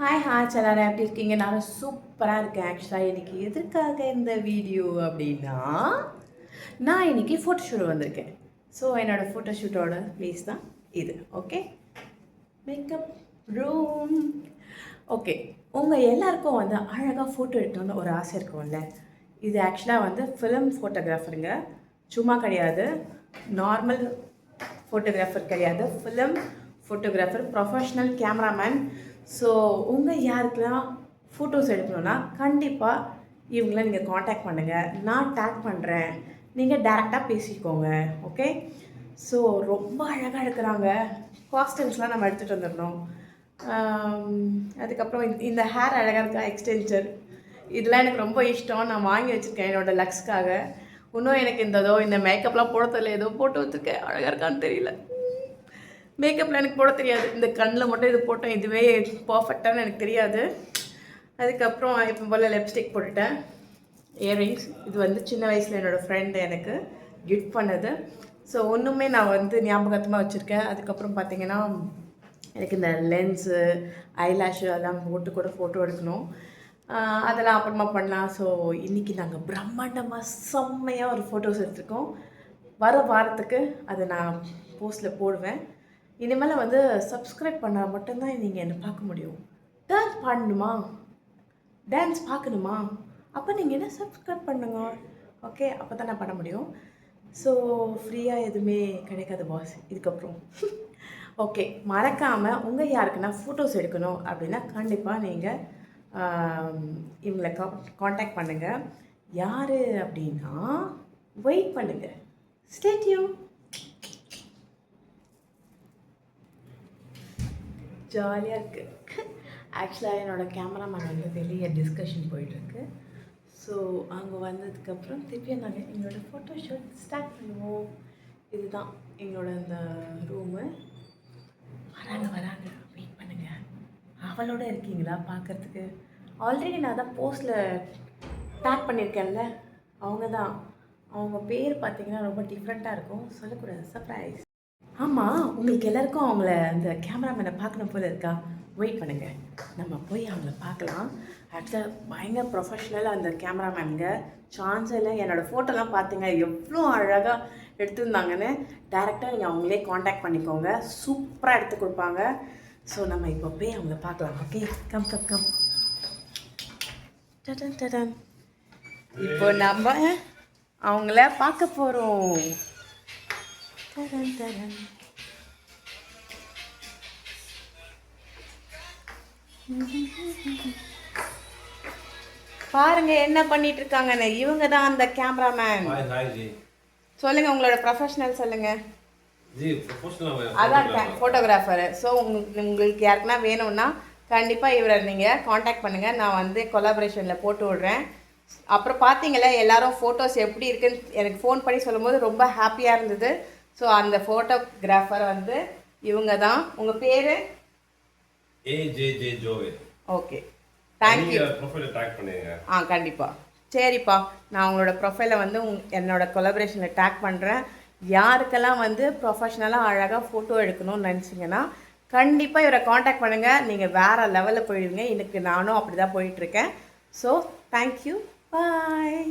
Hi எல்லாரும் எப்படி இருக்கீங்க? நான் சூப்பராக இருக்கேன். ஆக்சுவலாக இன்றைக்கி எதுக்காக இந்த வீடியோ அப்படின்னா, நான் இன்றைக்கி ஃபோட்டோஷூட் வந்திருக்கேன். ஸோ என்னோடய ஃபோட்டோஷூட்டோட ப்ளேஸ் தான் இது. Okay, makeup room. ஓகே, உங்கள் எல்லாருக்கும் வந்து அழகாக ஃபோட்டோ எடுக்கணும்னு ஒரு ஆசை இருக்கும்ல. இது ஆக்சுவலாக வந்து ஃபிலிம் ஃபோட்டோகிராஃபருங்க, சும்மா கிடையாது. நார்மல் ஃபோட்டோகிராஃபர் கிடையாது, film photographer, professional cameraman. So உங்கள் யாருக்கெல்லாம் ஃபோட்டோஸ் எடுக்கணுன்னா கண்டிப்பாக இவங்கள நீங்கள் காண்டாக்ட் பண்ணுங்கள். நான் டேக் பண்ணுறேன், நீங்கள் டேரெக்டாக பேசிக்கோங்க. ஓகே, ஸோ ரொம்ப அழகாக எடுக்கிறாங்க. காஸ்டியூம்ஸ்லாம் நம்ம எடுத்துகிட்டு வந்துடணும். அதுக்கப்புறம் இந்த ஹேர் அழகாக இருக்கா, எக்ஸ்டென்ஷன், இதெல்லாம் எனக்கு ரொம்ப இஷ்டம். நான் வாங்கி வச்சுருக்கேன் என்னோடய லக்ஸ்க்காக. இன்னும் எனக்கு இந்த மேக்கப்லாம் போட தெரியல, ஏதோ போட்டு வச்சுருக்கேன். அழகாக இருக்கான்னு தெரியல. மேக்கப்பில் எனக்கு போட தெரியாது. இந்த கண்ணில் மட்டும் இது போட்டேன், இதுவே பர்ஃபெக்டானு எனக்கு தெரியாது. அதுக்கப்புறம் இப்போ போல் லிப்ஸ்டிக் போட்டுட்டேன். இயர்ரிங்ஸ், இது வந்து சின்ன வயசில் என்னோடய ஃப்ரெண்டு எனக்கு கிஃப்ட் பண்ணது. ஸோ ஒன்றுமே நான் வந்து ஞாபகத்தமாக வச்சுருக்கேன். அதுக்கப்புறம் பார்த்திங்கன்னா எனக்கு இந்த லென்ஸு, ஐலாஷு அதெல்லாம் போட்டு கூட ஃபோட்டோ எடுக்கணும். அதெல்லாம் அப்புறமா பண்ணலாம். ஸோ இன்றைக்கி நாங்கள் பிரம்மாண்டமாக செம்மையாக ஒரு ஃபோட்டோஸ் எடுத்துருக்கோம். வர வாரத்துக்கு அதை நான் போஸ்ட்டில் போடுவேன். இனிமேல் வந்து சப்ஸ்கிரைப் பண்ணால் மட்டும்தான் நீங்கள் என்னை பார்க்க முடியும். டான்ஸ் பாடணுமா, டான்ஸ் பார்க்கணுமா, அப்போ நீங்கள் என்ன சப்ஸ்கிரைப் பண்ணுங்க. ஓகே, அப்போ தான் நான் பண்ண முடியும். ஸோ ஃப்ரீயாக எதுவுமே கிடைக்காது பாஸ் இதுக்கப்புறம். ஓகே, மறக்காமல் உங்கள் யாருக்குன்னா ஃபோட்டோஸ் எடுக்கணும் அப்படின்னா கண்டிப்பாக நீங்கள் இவங்களை காண்டாக்ட் பண்ணுங்கள். யார் அப்படின்னா வெயிட் பண்ணுங்கள். Stay tune. ஜாலியாக இருக்குது. ஆக்சுவலாக என்னோடய கேமராமேன் வந்து வெளியே டிஸ்கஷன் போயிட்டுருக்கு. ஸோ அங்கே வந்ததுக்கப்புறம் திருப்பி நாங்கள் எங்களோடய ஃபோட்டோ ஷூட் ஸ்டார்ட் பண்ணுவோம். இதுதான் எங்களோட இந்த ரூமு. வராங்க, வெயிட் பண்ணுங்கள். அவளோட இருக்கீங்களா பார்க்குறதுக்கு? ஆல்ரெடி நான் தான் போஸ்ட்டில் டேக் பண்ணியிருக்கேன்ல, அவங்க தான். அவங்க பேர் பார்த்திங்கன்னா ரொம்ப டிஃப்ரெண்ட்டாக இருக்கும், சொல்லக்கூடாது, சர்ப்ரைஸ். ஆமாம், உங்களுக்கு எல்லாருக்கும் அவங்கள அந்த கேமராமேனை பார்க்கணும் போல இருக்கா? வெயிட் பண்ணுங்கள், நம்ம போய் அவங்கள பார்க்கலாம். ஆக்சுவலாக பயங்கர ப்ரொஃபஷ்னலாக அந்த கேமராமேனுங்க, சான்ஸ் இல்லை. என்னோடய ஃபோட்டோலாம் பார்த்தீங்க எவ்வளோ அழகாக எடுத்துருந்தாங்கன்னு. டேரெக்டாக நீங்கள் அவங்களே காண்டாக்ட் பண்ணிக்கோங்க, சூப்பராக எடுத்து கொடுப்பாங்க. ஸோ நம்ம இப்போ போய் அவங்கள பார்க்கலாம். Okay, come come come. டடன் டடன். இப்போ நம்ம அவங்கள பார்க்க போகிறோம். தரன் தரன். பாருங்க என்ன பண்ணிட்டு இருக்காங்கன்னு. இவங்க தான் அந்த கேமராமேன். சொல்லுங்க, உங்களோட ப்ரொஃபஷனல் சொல்லுங்க. அதான் ஃபோட்டோகிராஃபர். ஸோ உங்களுக்கு யாருக்குன்னா வேணும்னா கண்டிப்பாக இவரை நீங்கள் காண்டாக்ட் பண்ணுங்கள். நான் வந்து கொலாபரேஷனில் போட்டு விடுறேன். அப்புறம் பார்த்தீங்களா எல்லாரும் ஃபோட்டோஸ் எப்படி இருக்குன்னு எனக்கு ஃபோன் பண்ணி சொல்லும்போது ரொம்ப ஹாப்பியாக இருந்தது. ஸோ அந்த ஃபோட்டோகிராஃபர் வந்து இவங்க தான். உங்கள் பேர்? AJJ Joel. Okay, thank you. ப்ரொஃபைலை டேக் பண்ணுங்க. கண்டிப்பாக. சரிப்பா, நான் உங்களோட ப்ரொஃபைலை வந்து என்னோட கொலாபரேஷனில் டேக் பண்ணுறேன். யாருக்கெல்லாம் வந்து ப்ரொஃபஷ்னலாக அழகாக ஃபோட்டோ எடுக்கணும்னு நினச்சிங்கன்னா கண்டிப்பாக இவரை காண்டாக்ட் பண்ணுங்கள். நீங்கள் வேறு லெவலில் போயிடுவீங்க. எனக்கு நானும் அப்படி தான் போயிட்டுருக்கேன். ஸோ தேங்க்யூ, பாய்.